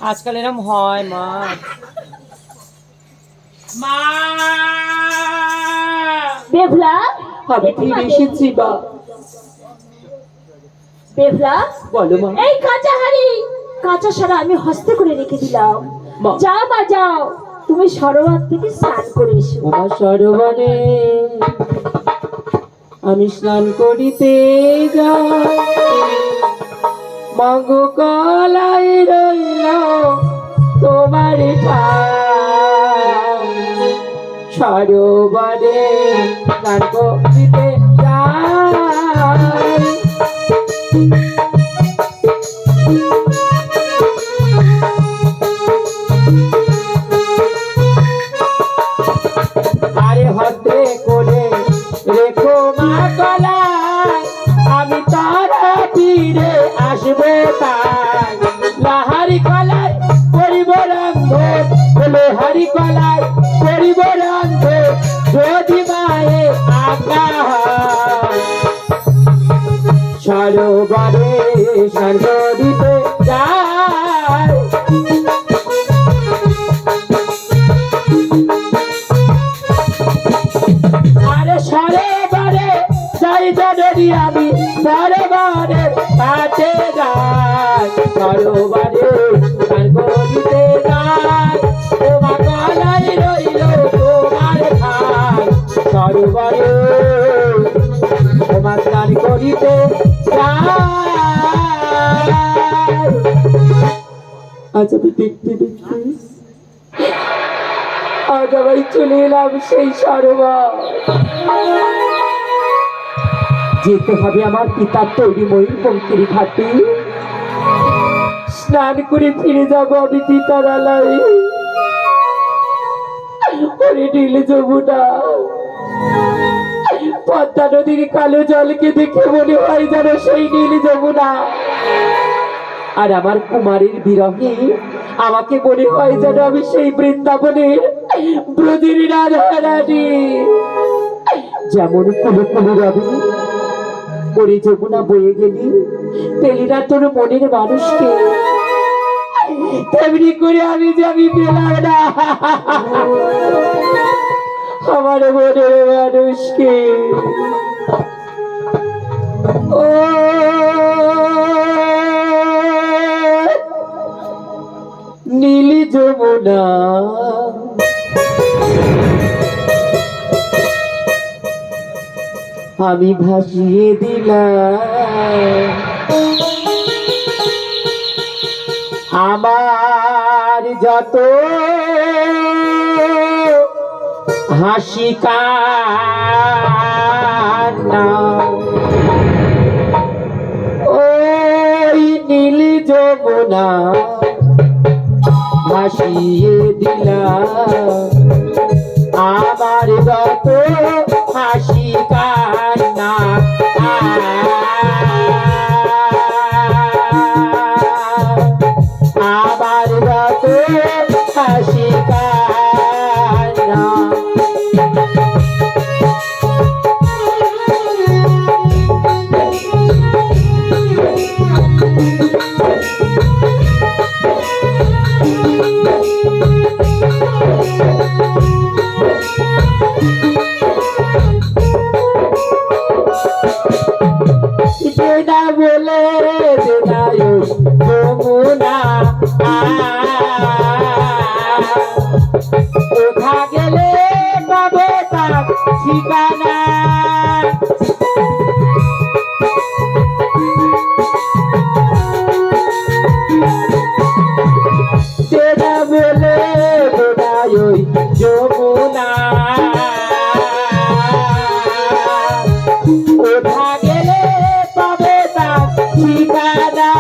আজকাল এরম হয় মা। মা বেহুলা, আমি ফিরে এসেছি মা। বেহুলা, বলো মা। এই কাঁচা হাড়ি কাঁচা সারা আমি হস্তে করে রেখে দিলাম। মা। যাও মা যাও, তুমি সরোবর থেকে স্নান করে এসো। ওমা সরোবরে আমি স্নান করিতে যাই, মাগো কলাই রইল তোমার ঠাই। সরোবরে স্নান করিতে যাই, আরে হতে করে রেখো মা কলাই, আমি তারা ফিরে আসবো তাই। লাহারি কলাই করিব রন্ধন, লোহারি কলাই করিব রন্ধন, যদি মায়ে আজ্ঞা হয়। সরোবরে স্নান করিতে যাই, আরে সরোবরে যাই জানি আমি, সরোবরে কাছে যাই। সরোবরে স্নান করিতে যাই, ওমা গলায় রইল তোমার ঠাই। সরোবরে ওমা স্নান করিতে যাই। আজ আমি দেখতে দেখতে আজ আমি চলে এলাম সেই সরোবর। যেতে হবে আমার পিতার তৈরি ময়ূরপঙ্খীর ঘাটে, স্নান করে ফিরে যাব আমি পিতার আলায়। ওরে নীল যমুনা, পদ্মা নদীর কালো জলকে দেখে মনে হয় যেন সেই নীল যমুনা, আর আমার কুমারীর বিরহে আমাকে মনে হয় যেন আমি সেই বৃন্দাবনের ব্রজের রাধারানী। যেমন কুলো কুলো রবি ওরে যমুনা বয়ে গেলি, পেলি না তোর মনের মানুষকে, তেমনি করে আমি যে আমি পেলাম না আমার মনের মানুষকে। ও নীল যমুনা, আমি ভাসিয়ে দিলাম আমার যত হাসি কান্না, ওই নীল যমুনা ভাসিয়ে দিলাম আমার যত হাসি কান্না। আমার যত হাসি কান্না, যেটা বলে যমুনা কোথা গেলে পাবে তার ঠিকানা। যেটা বলে যমুনা কোথা গেলে পাবে তার ঠিকানা।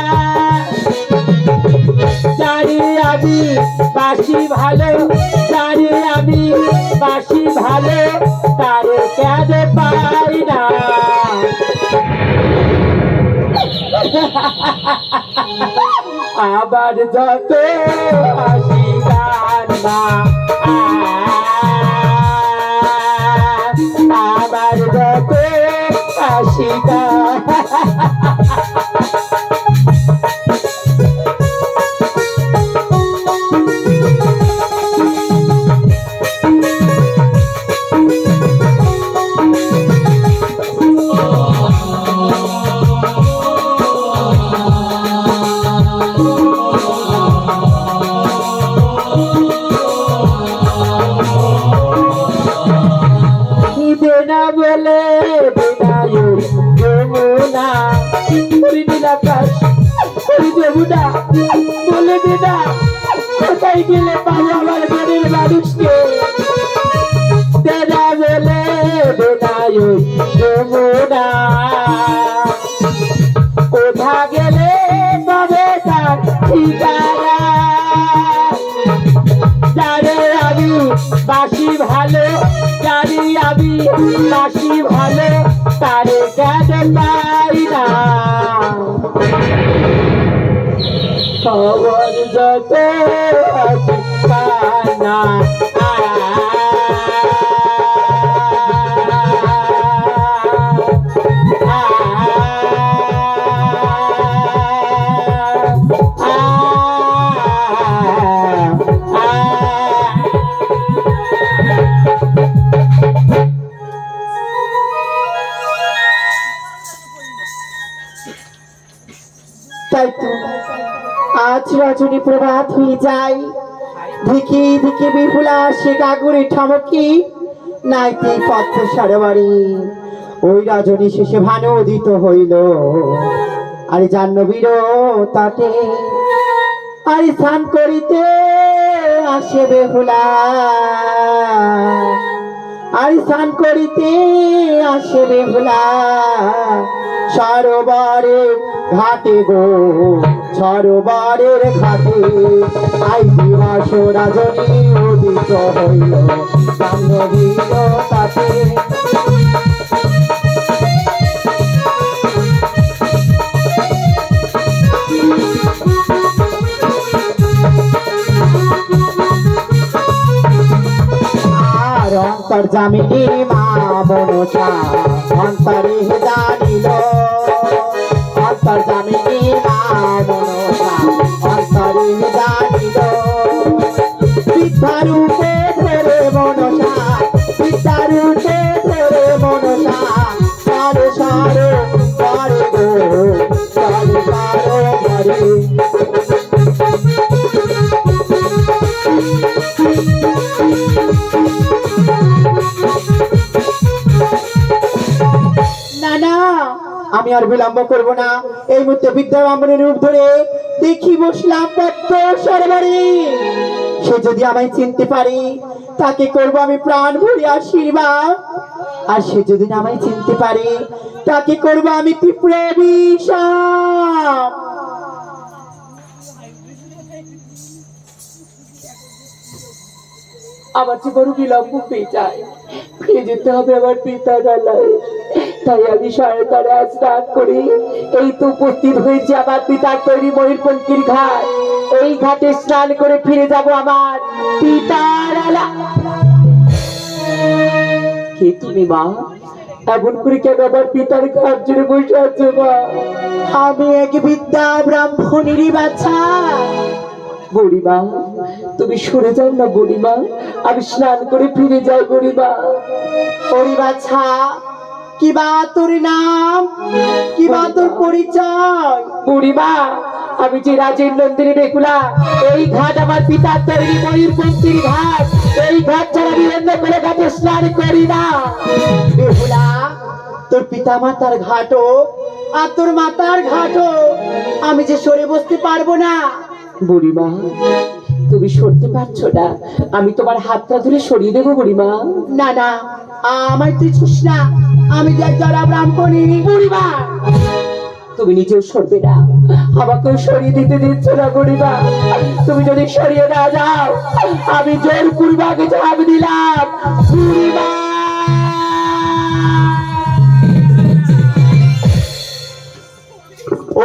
জানি আমি বাসি ভালো, জানি আমি বাসি ভালো, তারে কেন পাই না। আবার যত হাসি কান্না, আবার যত হাসি কান্না। ওই নীলাকাশ, ওই যমুনা, বলে দে না কোথায় গেলে পাবো আমার ঘরের মানুষকে। দেনা বলে দেনাই ওই যমুনা, কোথা গেলে পাবে তার ঠিকানা। জানি আমি বাসি ভালো, জানি আমি বাসি ভালো, তারে কেন পাই না। খবর যত আছে কানা, তাই তো আজ রজনী প্রভাত হয়ে যায়, ধিকি ধিকি বিপুলা সে গাগুরে ঠমকি নাইতে পথ সারবাড়ি। ওই রজনী শেষে ভানু উদিত হইল, আর জাহ্নবীর তাতে আর স্নান করিতে আসে বেহুলা, আর স্নান করিতে আসে বেহুলা। সরোবরের ঘাটে গো, সরোবরের ঘাটে আই দিবস রজনী উদিত হইল, জাহ্নবীর তাতে। আর অন্তর্যামিনী মা মনসা অন্তরে জানিল, অন্তর্যামিনী মা মনসা অন্তরে জানিল। বিদ্যারূপে ধরে মনসা, বিদ্যারূপে ধরে মনসা, সারে সারে সারে গো, সারে সারে সারে। না না, আমি আর বিলম্ব করব না, এই মুহূর্তে বিদ্যা ব্রাহ্মণের রূপ ধরে দেখি বসলাম পদ্ম সরোবরে। সে যদি আমায় চিনতে পারে তাকে করব আমি প্রাণ ভরে আশীর্বাদ, আর সে যদি না আমায় চিনতে পারে তাকে করব আমি তীব্র অভিশাপ। আমার যে বড় বিলম্ব হয়ে যায়, ফিরে যেতে হবে আমার পিতার বেলায়। তাই আমি সাড়ে আজ রাত করি এই তো উপস্থিত হয়েছে আমার পিতার তৈরি ময়ূরপঙ্খীর ঘাট। এই ঘাটে স্নান করে ফিরে যাব আমার পিতার বেলা। কে তুমি মা? এমন করে কেন আমার পিতার ঘাট জুড়ে বসে আছো মা? আমি এক বিদ্যা ব্রাহ্মণেরই বাচ্চা। বুড়িমা, তুমি সরে যাও না বুড়িমা, আমি স্নান করে ফিরে যাই বুড়িমা। ওরে বাছা, কি বা তোর নাম, কি বা তোর পরিচয়? বুড়িমা, আমি যে রাজের নন্দিনী বেকুলা, এই ঘাট আমার পিতার তৈরি ময়ূরপঙ্খীর ঘাট। এই ঘাট ছাড়া আমি অন্য কোনো ঘাটে স্নান করি না। বেহুলা, তোর পিতা মাতার ঘাটও আর তোর মাতার ঘাটও আমি যে সরে বসতে পারবো না। বুড়িমা, তুমি সরতে পারছো না, আমি তোমার হাতটা ধরে সরিয়ে দেবো বুড়িমা। না না, আমায় তুই ছিস না, আমি যে যারা ব্রাহ্মণী। বুড়িমা, তুমি নিজেও সরবে না, আমাকেও সরিয়ে দিতে দিচ্ছ না বুড়িমা। তুমি যদি সরিয়ে না যাও, আমি জোর পূর্বাকে ঝাঁপ দিলাম বুড়িমা।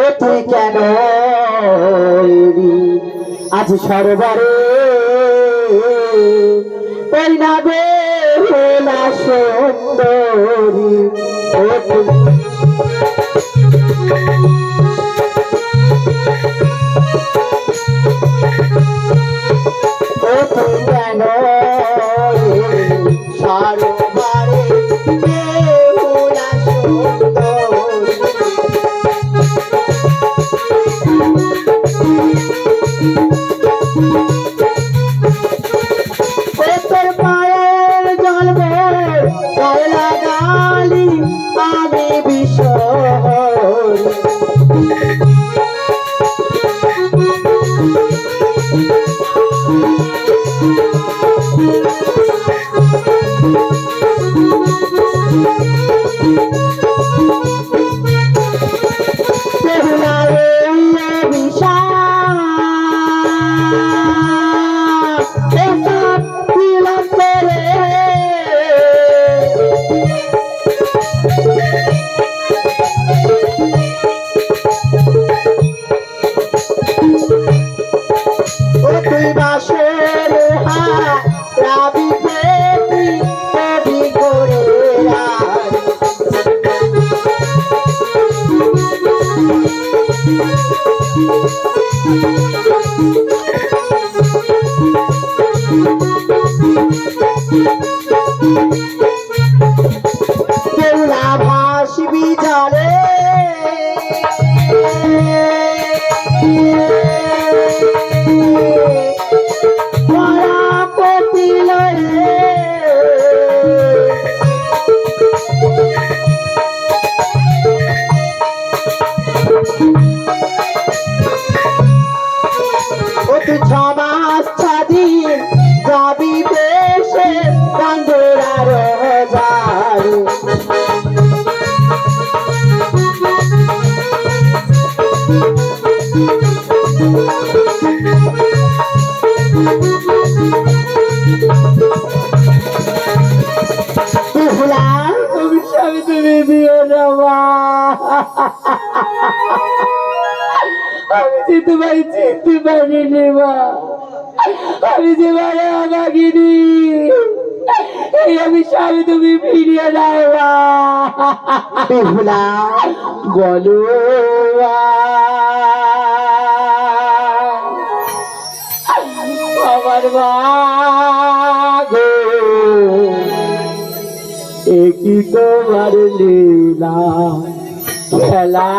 ও তুই কেন আজ সরোবরে ওই না বেহুলা সুন্দরী? ও তুই কেন সরোবরে বেহুলা সুন্দরী? তোর পায়ের জলবে গালি আমি বিষয় কেউলা ভাসবি জলে তুই ছমাস ছাদিন যাবি দেশে কান্দরার যারে বিহুলা তুমি স্বামী তুমি দিও না মা। আমি যে তোমায় চিনতে পারিনি মা, আমি যে মারা ভাগিনি, এই আমি স্বামী তুমি ফিরিয়ে দাও মা। বিহুলা বলো মা। আমার মা গো, একই তোমার লীলা খেলা,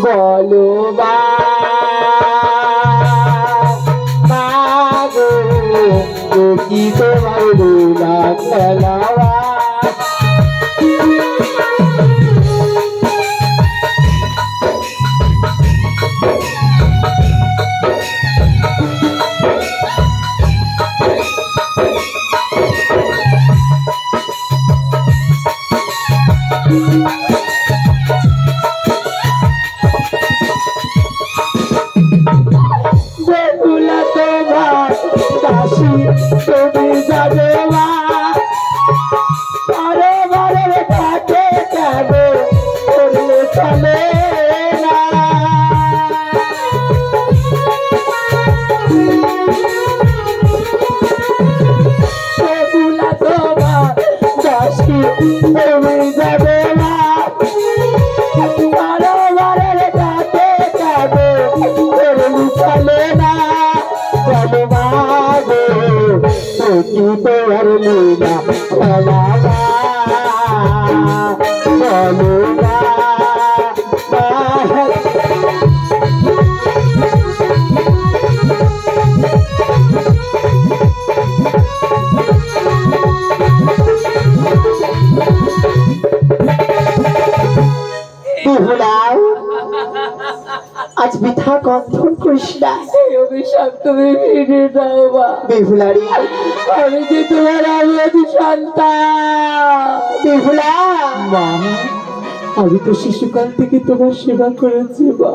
বলো মা গো, একই তোমার লীলা খেলা। বেহুলা তোমার দাসী তুমি যাবে মা, বারে বারে থাকে কেন করলে চলে না। বেহুলা তোমার দাসী তুমি যাবে মা, বারে বারে থাকে কেন করলে চলে না। বলো মা গো, কি তোমার লীলা খেলা মা, বলো মা। বিহুলা আজ বৃথা গন্ধন করিস না। এই অভিশাপ তুমি ফিরিয়ে দাও মা। বিহুলারি আমি যে তোমার আবেদি সন্তান। বিহুলা মা, আমি তো শিশুকাল থেকে তোমার সেবা করেছি মা,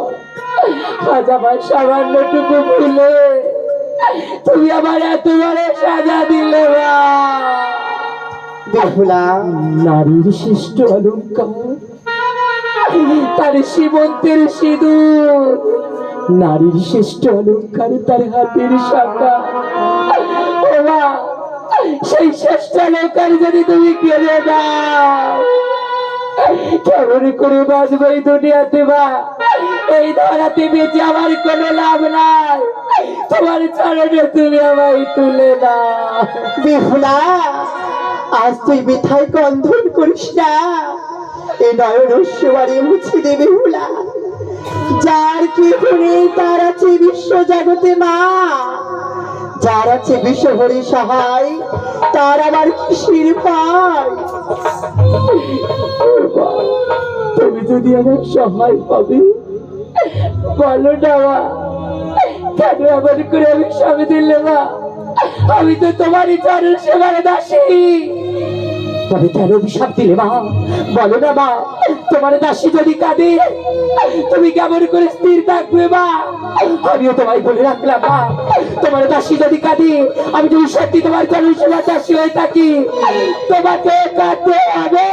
আজ আমার সামান্যটুকু ভুলে তুমি আমার এত বড় সাজা দিলে মা। বিহুলা নারীর শ্রেষ্ঠ অলঙ্কার তার সীমন্তের সিঁদুর, নারীর শ্রেষ্ঠ অলঙ্কার তার হাতের শাখা। ও মা, সেই শ্রেষ্ঠ অলঙ্কার যদি তুমি কেড়ে দাও, কেমন করে বাঁচবো এই দুনিয়াতে মা? এই ধরাতে বেঁচে আমার কোনো লাভ নাই, তোমার চরণে তুমি আমায় তুলে দাও। বিহুলা আজ তুই বৃথায় গন্ধন করিস না, এ নয়নস্য বাড়ি মুছে দে বিহুলা। যার কি করে তার আছে বিশ্ব জগতে মা, যার আছে বিশ্বহরি সহায়, তার আবার কিসের পায়? যদি আমার সহায় হবে, বলো না মা, কেন এমন করে আমি স্বামী দিলে মা? আমি তো তোমারই চরণ সেবার দাসী। তবে কেন অভিশাপ দিলে মা? বলো না মা, তোমার দাসী যদি কাঁদে তুমি কেমন করে স্থির থাকবে মা? আমিও তোমায় বলে রাখলাম মা, তোমার দাসী যদি কাঁদে, আমি যদি সত্যি তোমার চরণ সেবার দাসী হয়ে থাকি, তোমাকে কাঁদতে হবে,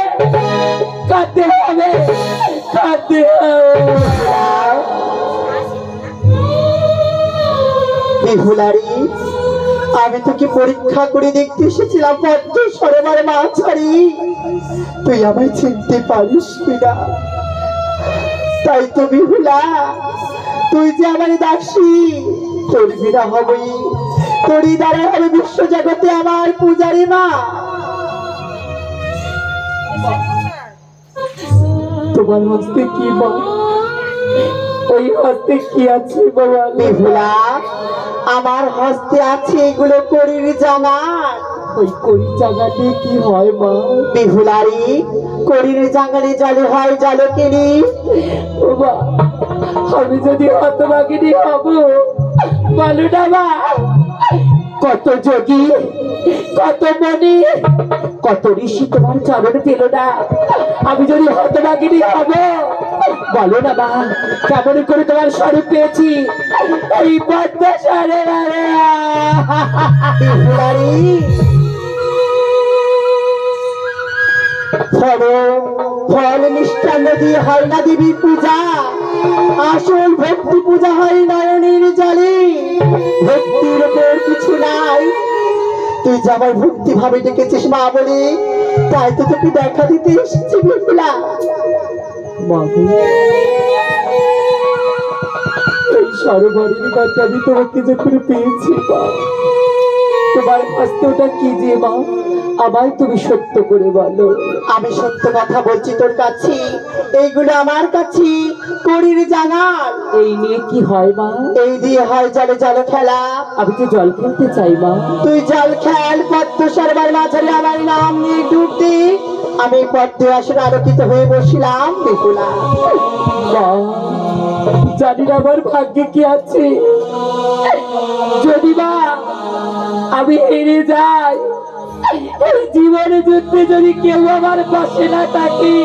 কাঁদতে হবে, কাঁদতে হবে। বিহুলারি, আমি তোকে পরীক্ষা করে দেখতে এসেছিলাম পদ্ম সরোবর মাছারি, তুই আমায় চিনতে পারিস কিনা। তাই তো বিহুলা, তুই যে আমার দাসী, তোর বিনা হবই, তোরই দ্বারা হবে বিশ্ব জগতে আমার পূজারি মা। তোমার হস্তে কি মা? ওই হস্তে কি আছে বাবা? বিহুলা, আমার হস্তে আছে এগুলো করির জাঙাল। ওই করি জায়গাতে কি হয় মা? বিহুলারি, করির জাঙালে জলে হয় জলকেলি। বাবা, আমি যদি হতভাগিনী হব, বলো না মা, কত যোগী, কত মনি, কত ঋষি তোমার চরণ পেল না, আমি যদি হতভাগিনী হব, বলো না মা, কেমন করে তোমার স্বরূপ পেয়েছি এই পদ্মসারে। বিহুলারি, ফল মিষ্টান্ন দিয়ে হয় না দেবী পূজা, আসল ভক্তি পূজা হয় নয়নের জলে। ভক্তির উপর কিছু নাই, তুই যে আমার ভক্তি ভাবে ডেকেছিস মা বলে, তাই তো তোকে দেখা দিতে এসেছি বিহুলা। মাগো, এই সরোবরের কথা আমি তোমাকে যখন পেয়েছি মা, তোমার হস্তটা কি যে মা, আমায় তুমি সত্য করে বলো। আমি সত্য কথা বলছি তোর কাছে, এইগুলো আমার কাছে করির জাঙাল। এই নিয়ে কি হয় মা? এই দিয়ে হয় জলে জল খেলা। আমি তো জল খেলতে চাই মা। তুই জল খেল, পদ্ম সরোবর মাঝারে আমার নাম নিয়ে ডুব দে, আমি পদ্মে আসলে আলোকিত হয়ে বসিলাম বিপুলা। মা, জানি না আমার ভাগ্যে কি আছে, যদি মা আমি হেরে যাই, এই জীবনে যুদ্ধে যদি কেউ আমার পাশে না থাকে,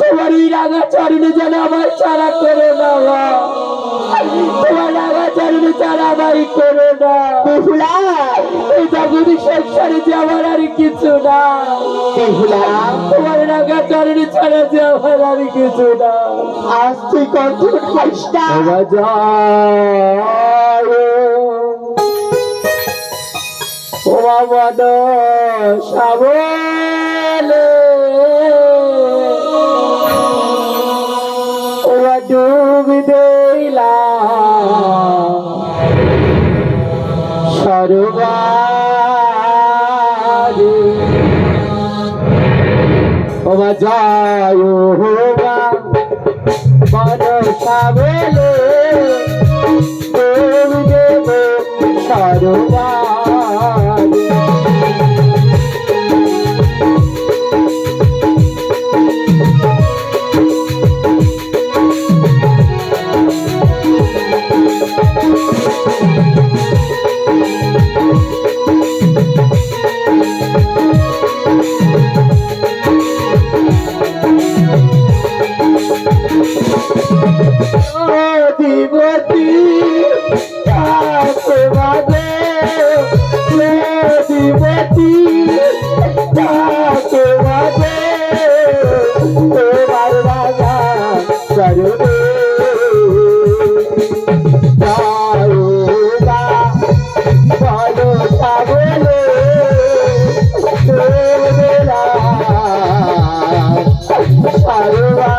তোমার ওই রাঙা চরণে যেন আমার ছাড়া করো না মা, তোমার রাঙা চরণে ছাড়া আমারই করো না বিহুলা। এই জগতের সংসারে যে আমার আর কিছু না বিহুলা, তোমার রাঙা চরণে ছাড়া যে আমার আর কিছু না। আজ তুই কন্ট্রোল করিস না। ও মন সাবলে, ও ডুব দিলা সরোবরে, ও যায় মন সাবলে, ডুব দেব সরোবরে। দিবতী তাকে বাদে, দিবতী তাকে বাদে, তোমার রাজা চরণে যাওগা বলো সাবলে, দেবদেলা সারবা।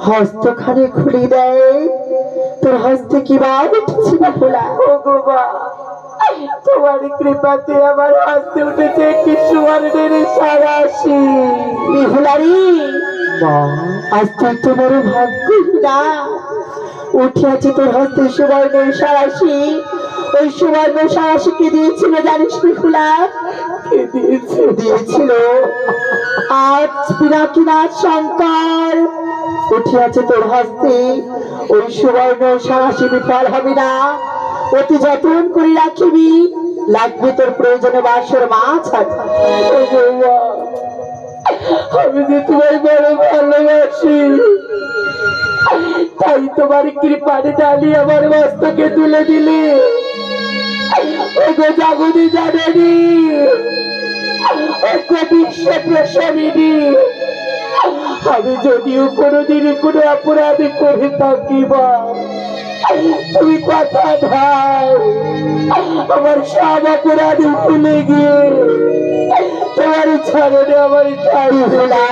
হস্তখানে খুলে দেয়, তোর হস্তে কি বা উঠেছি বিপুলা। ও গো মা, তোমার কৃপাতে আমার হাসতে উঠেছে একটি সুবর্ণের সারাশি। বিহুলারি, মা, আজ তুই তো বড় ভাগ্য না, উঠে আছে তোর হস্তে সুবর্ণের সারাশি। ওই সুবর্ণ সাহসীকে দিয়েছিল জানিস বিহুলা? কে দিয়েছে? দিয়েছিল আজ পিনাকিনাথ শঙ্কর উঠিয়াছে তোর হস্তে। ওই সুবর্ণ সাহসী বিফল হবে না, অতি যত্ন করে রাখিবি, লাগবে তোর প্রয়োজনে বাসর মাছ। ও বৌমা, আমি যে তোমায় বড় ভালোবাসি, তাই তোমার কৃপারে ডালি আমার মস্তকে তুলে দিলে। ওগো জাগতি জানেনি, ওগো বিশ্ব প্রসবিনী, আমি যদিও কোনোদিন কোনো অপরাধ করে থাকি বা তুমি কথা দাও, আমার সব অপরাধ ভুলে গিয়ে তোমার ছাড়নে আমার বিহুলা,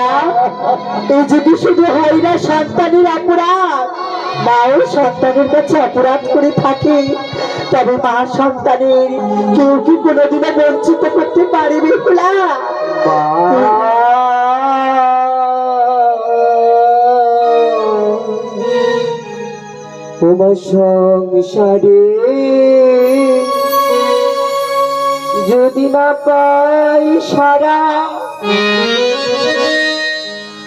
এই যদি শুধু হয় না সন্তানের অপরাধ, মাও সন্তানের কাছে অপরাধ করে থাকে, তবে মা সন্তানের কেউ কি কোনোদিনও বঞ্চিত করতে পারে বিহুলা? তোমার সংসারে যদি না পাই সারা,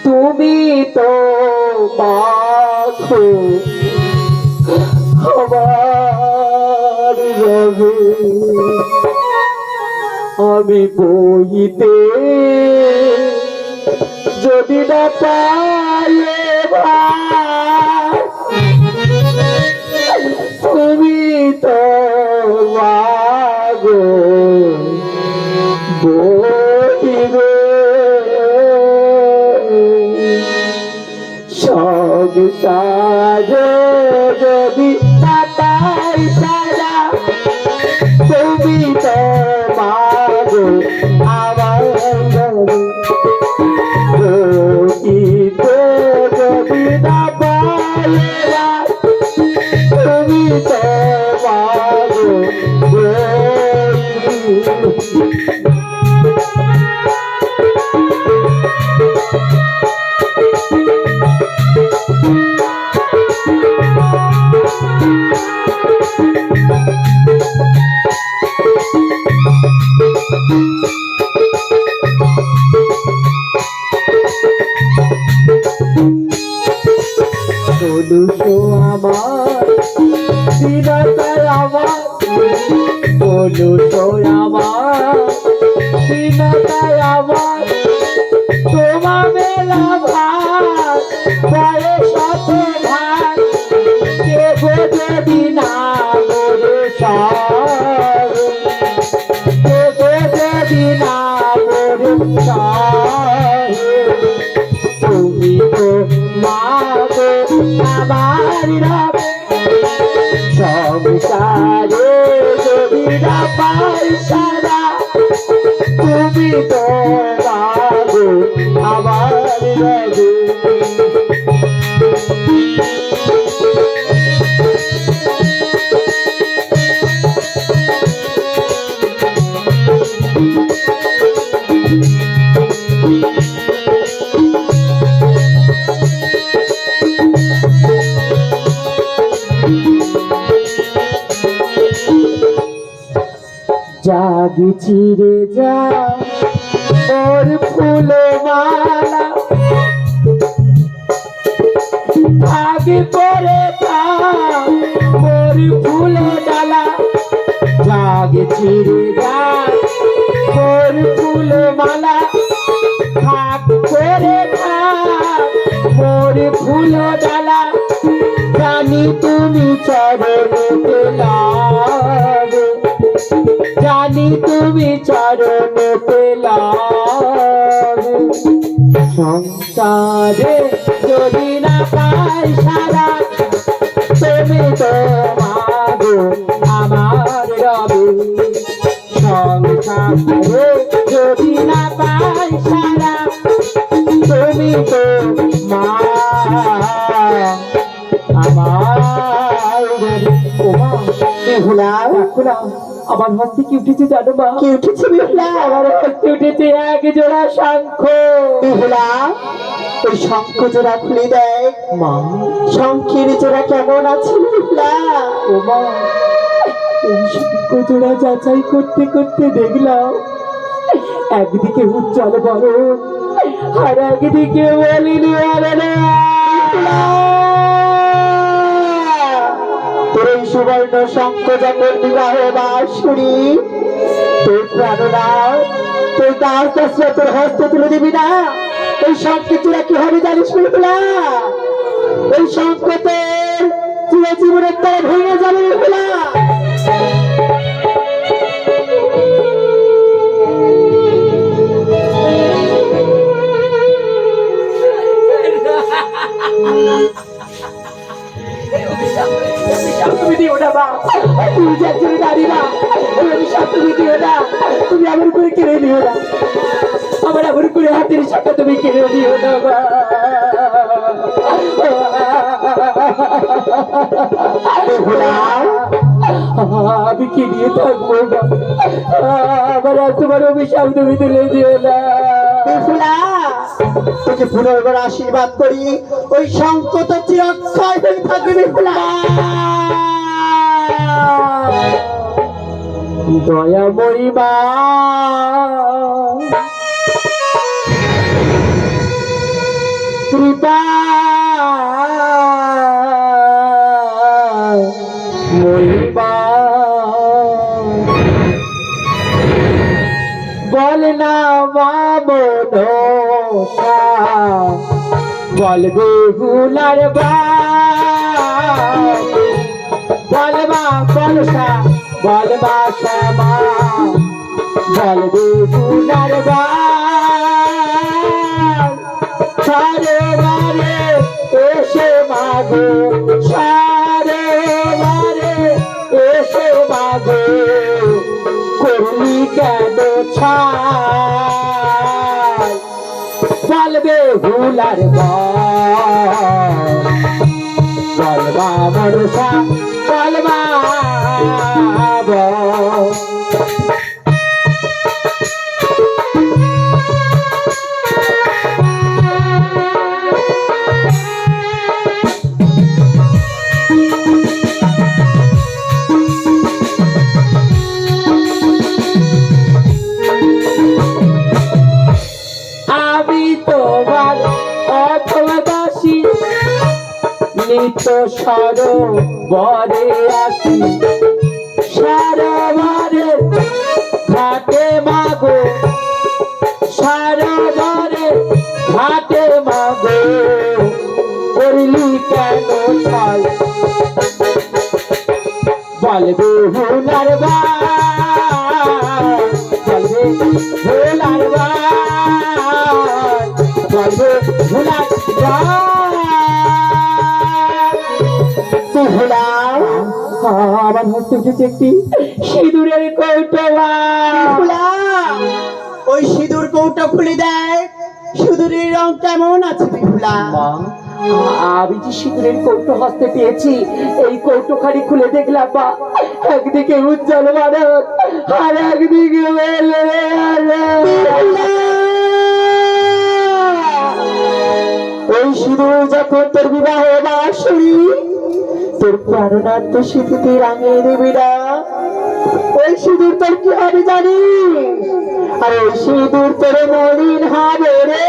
তুমি তো পাখো আমার রবে, আমি বইতে যদি না পাই ভাই, তুমি তো মাগো বইবে, সংসারে যদি না পাই সারা, তুমি তো মাগো আমার বইতে যদি না পাই, তুমি তো মাগো বলুসো আমার বিনাতার আমার, বলুসো আমার বিনাতার আমার, তোমা মেলা ভাত পরে শত ভাত, দেবো যদি না মোরে সব, দেবো যদি না মোরে সব, তুমি তো মাগো আমার রবে, সংসারে যদি না পাই সারা, তুমি তো মাগো আমার রবে। জাগি চিরে যা ওর ফুল মালা, আগে পরে ওর ফুল ডালা, জাগে চিরে যা ওর ফুল মালা, থাক করে ওর ফুল ডালা, জানি তুমি চরণে লাগে, জানি তুমি চরণ পেলাম, সংসারে যদি না পাই সারা, তুমি তো মাগো আমার রবে, সংসারে যদি না পাই সারা, তুমি তো মা আমার রবে। ওমা বিহুলা, আমার হস্তে কি উঠেছে জানো মা? কি উঠেছে বিহুলা? আমার হস্তে উঠেছে এক জোড়া শঙ্খ। বিহুলা, ওই শঙ্খ জোড়া খুলে দেখ মা, শঙ্খের জোড়া কেমন আছে বিহুলা? ও মা, এই শঙ্কজোড়া যাচাই করতে করতে দেখলাম একদিকে উজ্জ্বল বরণ আর একদিকে বলিনি তোর এই সুবর্ণ শঙ্খ যখন বিবাহ বাসুরি তোর প্রাণনাথ তোর দাস দাসরা তোর হস্তে তুলে দিবি না, এই শঙ্খ চূড়া কি হবে জানিস বিপুলা? এই শঙ্খ তোর চিরজীবনের তারা ভেঙে যাবে বিপুলা। তুমি দিও না মা, তুমি যে একজন নারী মা, এই অভিশাপ তুমি দিও না, তুমি আমার করে কেড়ে নিও না, আমার করে হাতের সাথে তুমি কেড়ে নিও না মা। আমি কি নিয়ে থাকবো মা, আমার তোমার অভিশাপ তুমি তুলে দিও না। তোকে পুনর্বার আশীর্বাদ করি, ওই শঙ্খ তো চিরক্ষয় হয়ে থাকবে বিপুলা। দয়াময়ী মা, কৃপা মহিমা বল না মা মনসা, বল বেহুলার বল মা কলসা, বল মা শ্যামা, বল বেহুলার সারে বারে এসে মাগো, সারে বারে এসে মাগো, করলি কেন ছাই, বল বেহুলার বল মা মনসা, বল মা আমি তোমার অথবাসী, নিত সরোবরে আসি, সরোবরে ঘাটে মাগো, সরোবরে ঘাটে মাগো, করলি কেন ছাই, বলবে হুনার বলবে ভোলার বলবে ভোলার আমার হস্তে উঠেছে একটি সিঁদুরের কৌটো। ওই সিঁদুর কৌটো খুলে দেয়, সিঁদুরের রং কেমন আছে বিপুলা? আমি যে সিঁদুরের কৌটো হস্তে পেয়েছি, এই কৌটো খানি খুলে দেখলাম মা, একদিকে উজ্জ্বল মানব আর একদিকে ওই সিঁদুর যখন তোর বিবাহ বাসুরি তোর প্রাণনাথ তো স্মৃতিতে রাঙিয়ে দিবি না, ওই সিঁদুর তোর কি হবে জানিস? আর ওই সিঁদুর তোর মলিন হবে রে,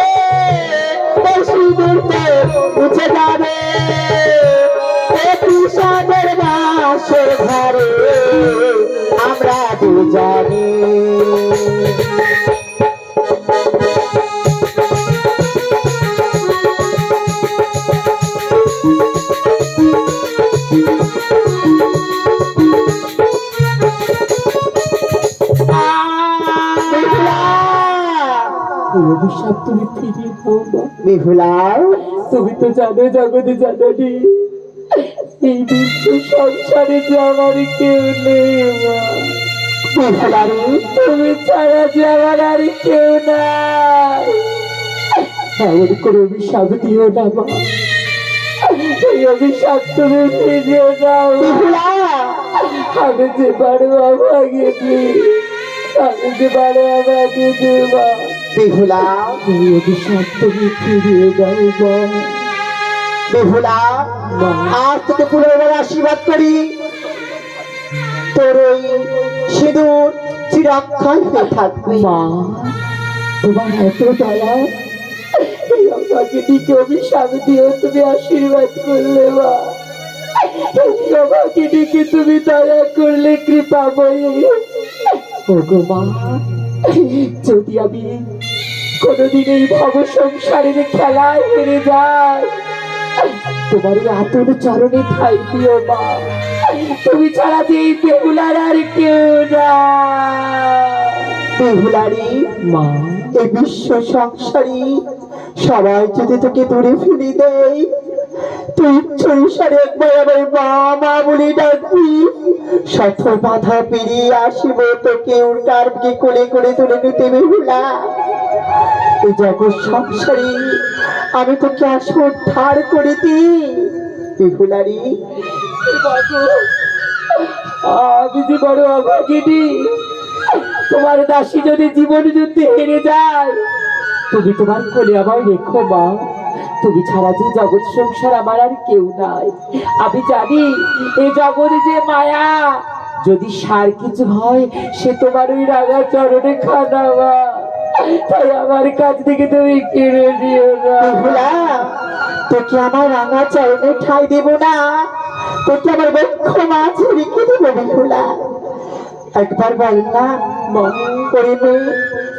ওই সিঁদুর তোর উঠে যাবে কৃষকের বাসের ঘরে, আমরা দুজনে অভিশাপ তুমি ফিরিয়ে দাও মা। বিহুলা, তুমি তো জানো জগতে জানি এই বিশ্ব সংসারে যে আমার কেউ নেই মা, বিহুলারি তুমি ছাড়া যে আমার আর কেউ নাই, এমন করে অভিশাপ দিও না মা, এই অভিশাপ তুমি ফিরিয়ে দাও। বিহুলা, আমি যে পারো আমাকে আমি যে পারো আমাকে দেবা, বিহুলা, এই অভিশাপ তুমি ফিরিয়ে দাও মা। বিহুলা, আজ তোকে পুনর্বার আশীর্বাদ করি, তোর ওই সিঁদুর চিরক্ষণ হয়ে থাকবে। মা, তোমার এত দয়া, এই অভাগিনীকে অভিশাপ দিয়েও তুমি আশীর্বাদ করলে মা। এই অভাগিনীকে তুমি দয়া করলে কৃপাময়ী। ওগো মা, যদি আমি কোনোদিন এই ভব সংসারের খেলায় হেরে যাই, তোমার এই আতুর চরণে ঠাই দিও মা। তুমি ছাড়া যে এই বেহুলার আর কেউ না। বেহুলারি মা, এই বিশ্ব সংসারী সবাই যদি তোকে দূরে ফিরে দেয়, তুই সংসারে একবার আমার মা মা বলে ডাকবি। শত বাধা পেরিয়ে আসিব তোকে উল্টার দিকে কোলে করে তুলে নিতে বেহুলা। এই জগৎ সংসারী আমি তোকে আসবো ধার করে দিই বেহুলারি। বাবু, আমি যে বড় অভাগিনী, তোমার দাসী যদি জীবন যুদ্ধে হেরে যায়, তুমি তোমার কোলে আমায় রেখো মা। তুমি ছাড়া যে জগৎ সংসার আমার আর কেউ নাই। আমি জানি এই জগতে যে মায়া, যদি সার কিছু হয় সে তোমার ওই রাঙা চরণে খানা মা। তাই আমার কাছ থেকে তুমি কিনে দিও না। বেহুলা, তোকে আমার রাঙা চরণে ঠাই দেব না, তোকে আমার বক্ষ মাঝে রেখে দেবো বেহুলা। একবার বল না করে মেয়ে,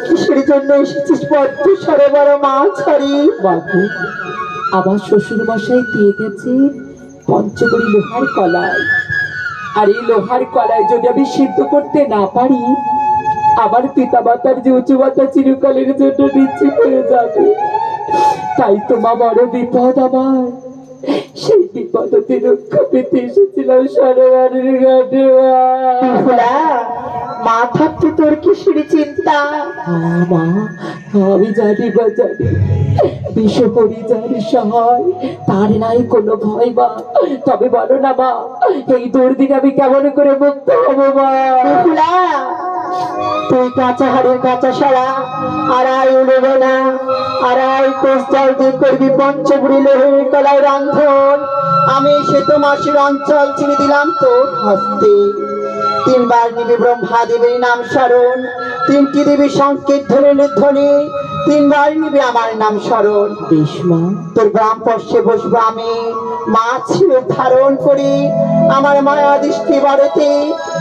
কিসের জন্য এসেছিস পদ্ম সরে বড় মা ছাড়ি? বাবু, আমার শ্বশুর মশাই দিয়ে গেছে পঞ্চবড়ি লোহার কলাই। আর এই লোহার কলাই যদি আমি সিদ্ধ করতে না পারি, আমার পিতা মাতার যে উঁচুমাতা চিরকালের জন্য নিশ্চিত হয়ে যাবে। তাই তো মা, বড় বিপদ আমার। সেই বিপদ হতে রক্ষা পেতে এসেছিলাম সরোবরের ঘাটে মা। বেহুলা, মা থাকতে তোর কিসের চিন্তা? মা, আমি জানি বা জানি বিষহরি যার সহায় তার নাই কোনো ভয় মা। তবে বলো না মা, এই দুর্দিন আমি কেমন করে মুক্ত হবো মা? বেহুলা, তুই কাঁচা হাড়ের কাঁচা সারা আড়াই উড়বে না, আড়াই কোষ জল দিয়ে করবি পঞ্চপুরি লোহের কলাই রন্ধন। আমি সে তো মাসির অঞ্চল ছেড়ে দিলাম তোর হস্তে। তিনবার নিবি ব্রহ্মা দেবীর নাম স্মরণ, তিনটি দেবী সংকেত ধ্বনির ধ্বনি, তিনবার নিবি আমার নাম স্মরণ। বেশ মা। তোর গ্রাম পশ্চে বসবো আমি, মাছ ধারণ করি আমার মায়া দৃষ্টি বাড়িতে।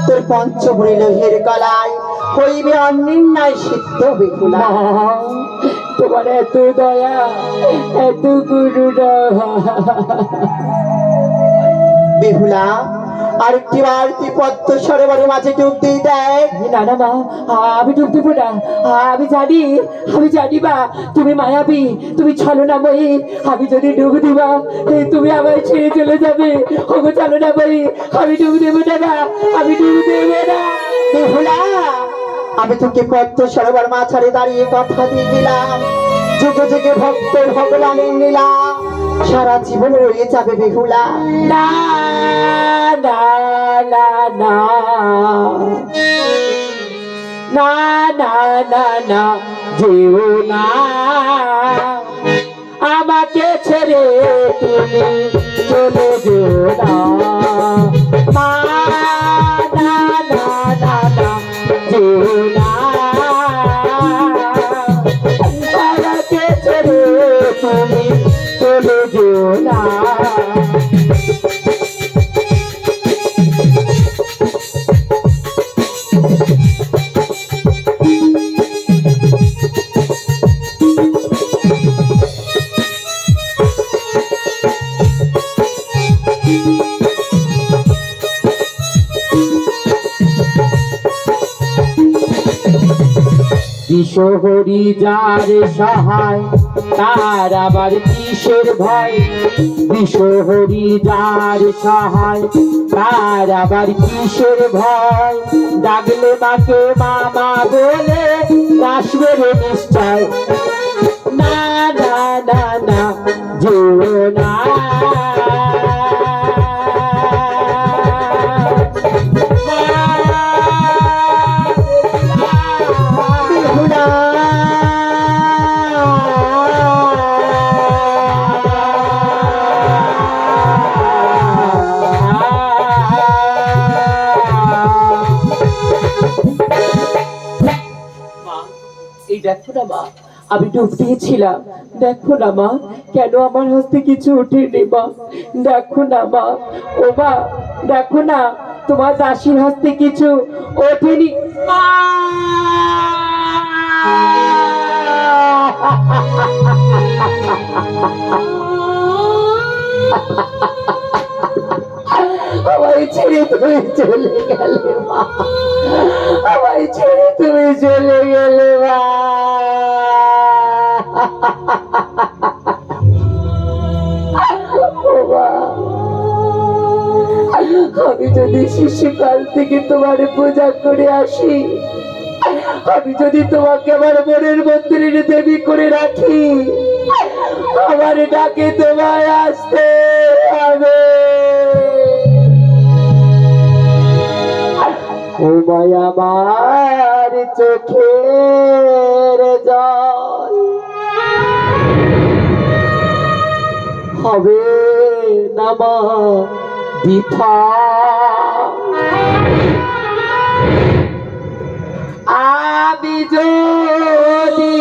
তোর পঞ্চভরি লোহের গলায় হইবে অনির্ণয় সিদ্ধ বেহুলা। মা, তোমার এত দয়া, এত করুণা। বেহুলা, আরেকটি বার তুই পদ্ম সরোবরের মাঝে ডুব দিয়ে দেয়। না না মা, আমি ডুব দেবো না। আমি জানি মা, তুমি মায়াবী, তুমি ছলনাময়ী। আমি যদি ডুব দিবা, তুমি আমায় ছেড়ে চলে যাবে। ওগো ছলনাময়ী, আমি ডুব দেবো না মা, আমি ডুব দেবো না। বেহুলা, আমি তোকে পদ্ম সরোবর মাঝারে দাঁড়িয়ে কথা দিয়ে গেলাম, যুগে যুগে ভক্ত ভগবানের লীলা সারা জীবন রয়ে যাবে বেহুলা। না না না না না না না না, যেও না আমাকে ছেড়ে, তুমি চলে যেও না মা। না না না না, যেও না আমাকে ছেড়ে, তুমি চলে যেও না। বিষহরি যার সহায় তার আবার কিসের ভয়? বিষহরি যার সহায় তার আবার কিসের ভয়? ডাকলে মাকে মামা বলে আসবে রে নিশ্চয়। না না না না, যেও না। বেহুলা, এই দেখো না মা, আমি ডুব দিয়েছিলাম, দেখো না মা, কেন আমার হস্তে কিছু ওঠেনি মা? দেখো না মা, ও মা, দেখো না, তোমার দাসীর হস্তে কিছু ওঠেনি মা। আমায় ছেড়ে তুমি চলে গেলে মা, আমায় ছেড়ে তুমি চলে গেলে মা। ও মা, আমি যদি শিশুকাল থেকে তোমার পূজা করে আসি, আমি যদি তোমাকে আমার মনের মন্দিরের দেবী করে রাখি, আমার ডাকে তোমায় আসতে হবে। ও মায়া, আমার চোখের জল হবে না মা বৃথা। আমি যদি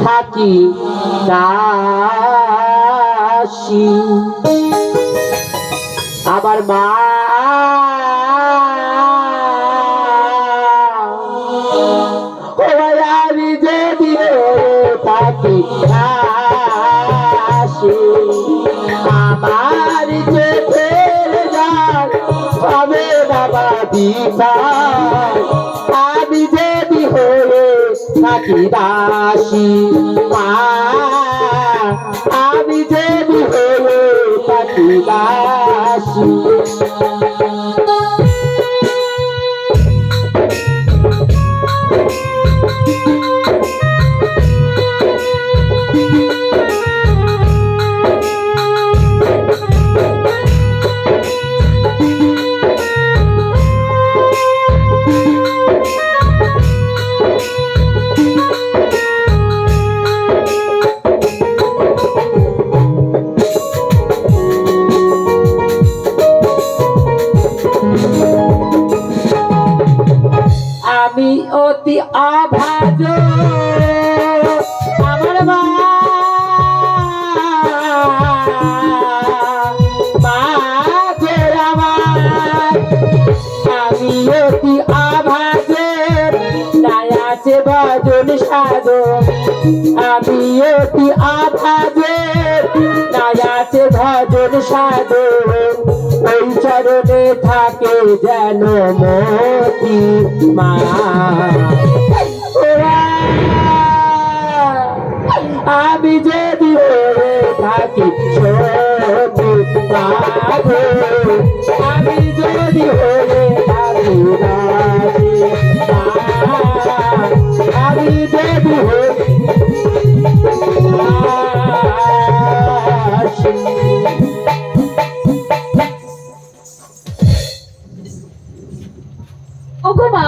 থাকি দাসী, আমার মা আমি যদি থাকি দাসী, আমার চোখের জল হবে না মা বৃথা। আমি যদি হয়ে থাকি দাসী মা, আমি যদি হয়ে থাকি দাসী। আমি অতি অভাজ, আমার মা আমি অতি অভাজ, নাই আছে ভজন সাধন। আমি অতি অভাজ, নাই আছে ভজন সাধন। ওই চরণে থাকে যেন মতি মা। আমি যদি থাকি সতী মা, আমি যদি থাকি দাসী মা, আমি যদি ওগো মা,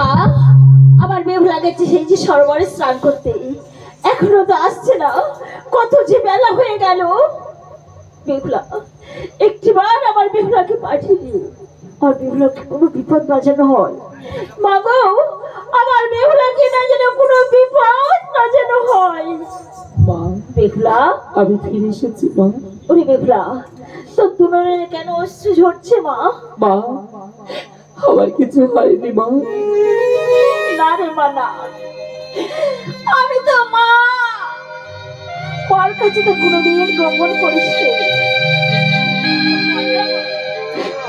আমার বেহুলা গেছে সেই যে সরোবরে স্নান করতে, এখনো তো আসছে না। কত যে বেলা হয়ে গেল। বেহুলা, একটিবার আমার বেহুলাকে পাঠিয়ে দিও, আর বেহুলাকে কোনো বিপদ না যেন হয়। মা গো, আমার বেহুলাকে না যেন কোনো বিপদ না যেন হয়। মা, বেহুলা, আমি ফিরে এসেছি মা। ওরে বেহুলা, তোর দুনয়নে কেন অশ্রু ঝরছে মা? মা, আমার কিছু হয়নি মা। না রে মা, না, আমি তো মা, মার কাছে তো কোনোদিন গমন করিস নি।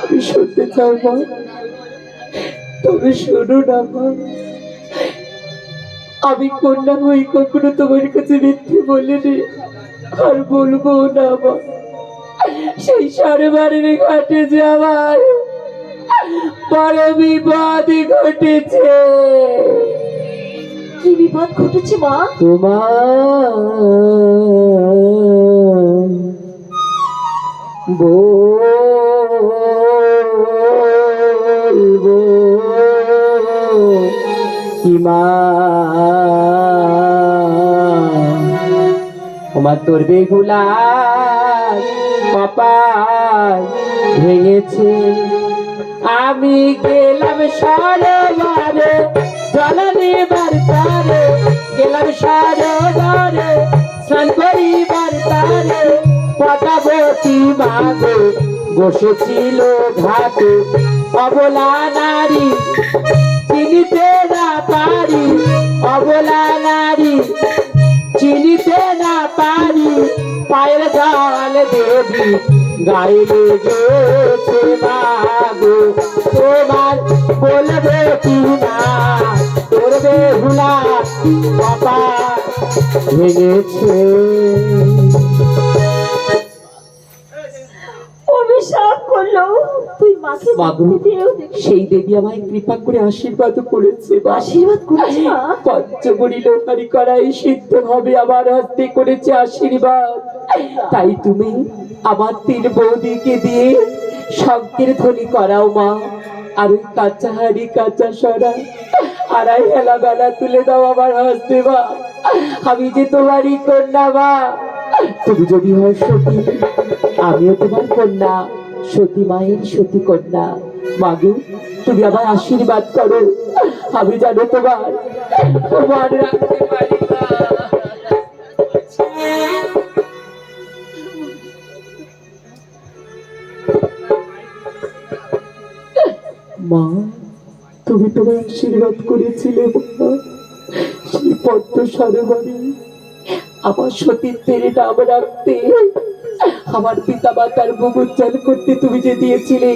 আমি শুনতে চাও মা, তবে শোনো না মা। আমি কন্যা হই কখনো তোমার কাছে মিথ্যে বলিনি, আর বলবো না মা। সেই সরোবরের ঘাটে যে আমার বড় বিপদ ঘটেছে। কি বিপদ ঘটেছে মা? তোমার বলবো কি মা? তোমার তোর বেহুলা কপাল ভেঙেছে। আমি গেলাম সরোবরে জল নেবার পরে সরোবরে স্নান করিবার তারে পদ্মাবতী মাগো বসেছিল ঘাটে অবলা নারী চিনিতে না পারি অবলা নারী চিনিতে না পারি পায়ের জল দেবী গাইলে গেছে মাগো তোমার বলবে কি না করবে হুলা বাবা ভেঙেছে অভিশাপ করলো তুই মাকে মাগো মুক্তি দিয়েও দেখি। সেই দেবী আমায় কৃপা করে আশীর্বাদ করেছে মা। আশীর্বাদ করিস মা। পঞ্চমণি লোহারি করাই সিদ্ধ হবে আমার হস্তে করেছে আশীর্বাদ। তাই তুমি আমার 3 বৌদিকে দিয়ে শঙ্কের ধ্বনি করাও মা। আর ওই কাঁচা হাড়ি কাঁচা সরা আড়াই হেলা বেলা তুলে দাও আমার হস্তে মা। আমি যে তোমারই কন্যা মা। তুমি যদি হয় সতী আমিও তোমার কন্যা, সতী মায়ের সতী কন্যা। মাগো তুমি আমার আশীর্বাদ করো, আমি জানো তোমার তোমার রাখতে পারি না। মা তুমি তোমার আশীর্বাদ করেছিলে মা। সেই পদ্ম সরোবরে আমার সতীত্বের নাম রাখতে, আমার পিতা মাতার মুখ উজ্জ্বল করতে তুমি যে দিয়েছিলে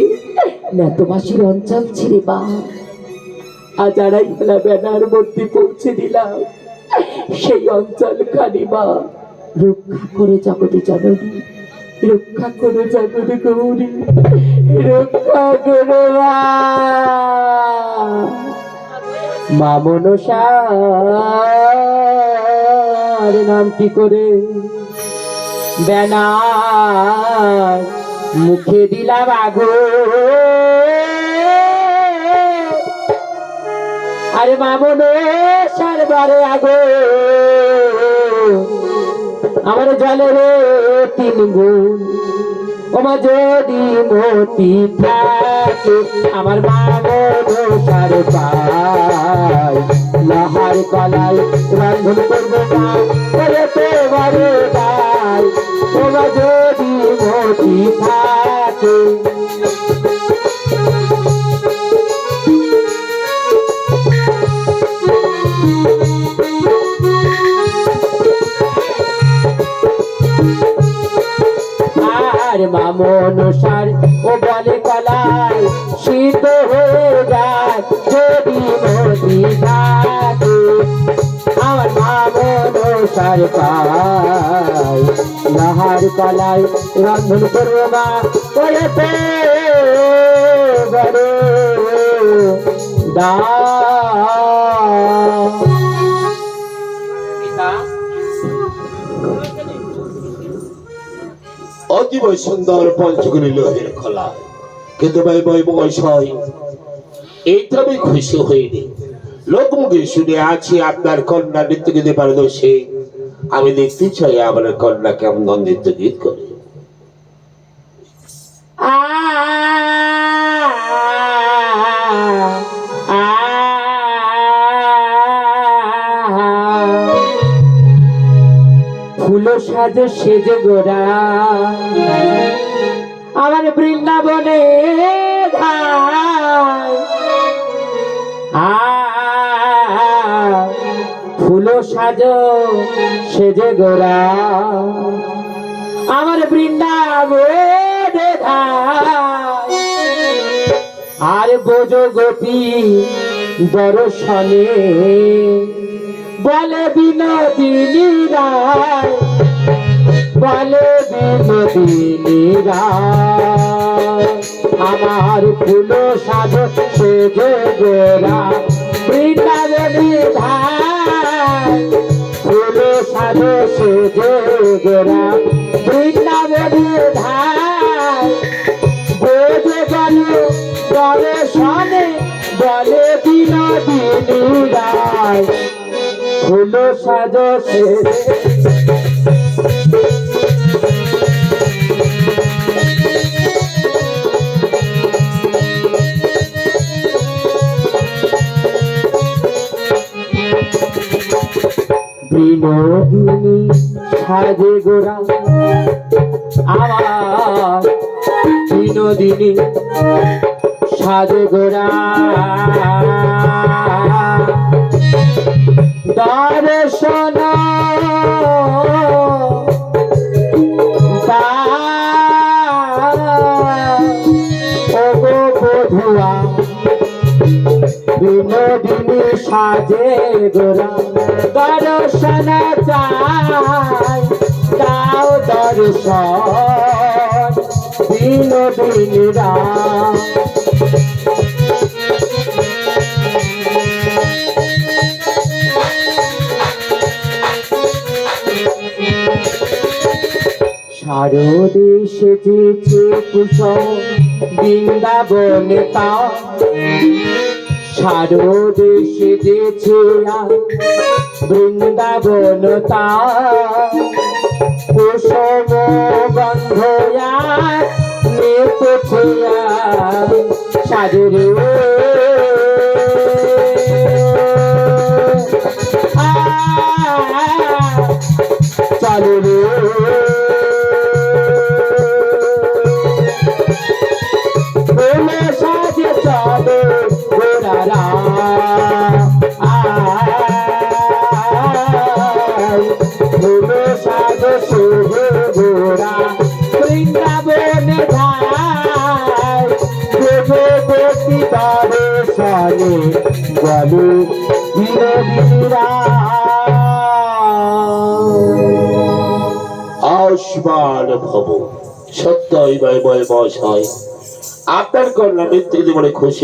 ন্যাতমাসির অঞ্চল ছিঁড়ে মা। আজ আড়াই বেলা বেনার মধ্যে পৌঁছে দিলাম সেই অঞ্চল খানি মা। রক্ষা করে জগতে জননী, রক্ষা করো জগতে গৌরী, রক্ষা করো মা মনসার নামটি করে বেনার মুখে দিলাম আগো। আরে মা মনসার বারে আগো আমার জলের 3 গুণ ওমা যদি মতি থাকে আমার মা মনসার পায় লাহার কলাই রন্ধন করবো মা করে তোমারে গাই ওমা যদি মতি থাকে। আর মা মনসার ও বলে কলাই সিদ্ধ হয়ে যায় যদি মতি থাকে আমার মা মনসার পায় লাহার কলাই রন্ধন করবো মা করেছে বড় দা। অতীব সুন্দর পঞ্চগুলি লোহের খোলা, কিন্তু ভাই বই বয়সয় এইটা আমি খুশি হইনি। লোকমুখে শুনে আছি আপনার কন্যা নৃত্য গীতে পারদর্শী। আমি দেখতে চাই আমার কন্যা কেমন নৃত্য গীত করে। ফুল সাজে সেজে গোরা আমার বৃন্দাবনে ফুল সাজো সেজে গোরা আমার বৃন্দাবনে আর বোঝো গোপী দর্শনে বলে বিনোদিনী রায় বলে বিনোদিনী রায় আমার ফুল সাজো সেজে গোরা বৃন্দাবনী ধায় ফুল সাজো সেজে গোরা বৃন্দাবনী ধায় বোঝে বলে দর্শনে বলে বিনোদিনী রায় ফুল সাজো সেজে। বিনোদিনী সাজে গোরা আমার বিনোদিনী সাজে গোরা দর্শন বধুয়া বিনোদিনী সাজে গোরা দর্শন চাই দাও দর্শন বিনোদিনীরা শারদে সেজেছে কুসুম বৃন্দাবনে তা শারদে সেজেছে বৃন্দাবন তা কুসুম গন্ধয়া মেতেছে সাজরে চলো রে সাজে চলো গোরারা সাজে শুভে গোরা বৃন্দাবনে ধায় গতি দর্শনে বলো বিনোদিনীরা আসমান ভব সত্যই বয় বয় বয়স হয় আপনার কন্যা নৃত্য বলে খুশি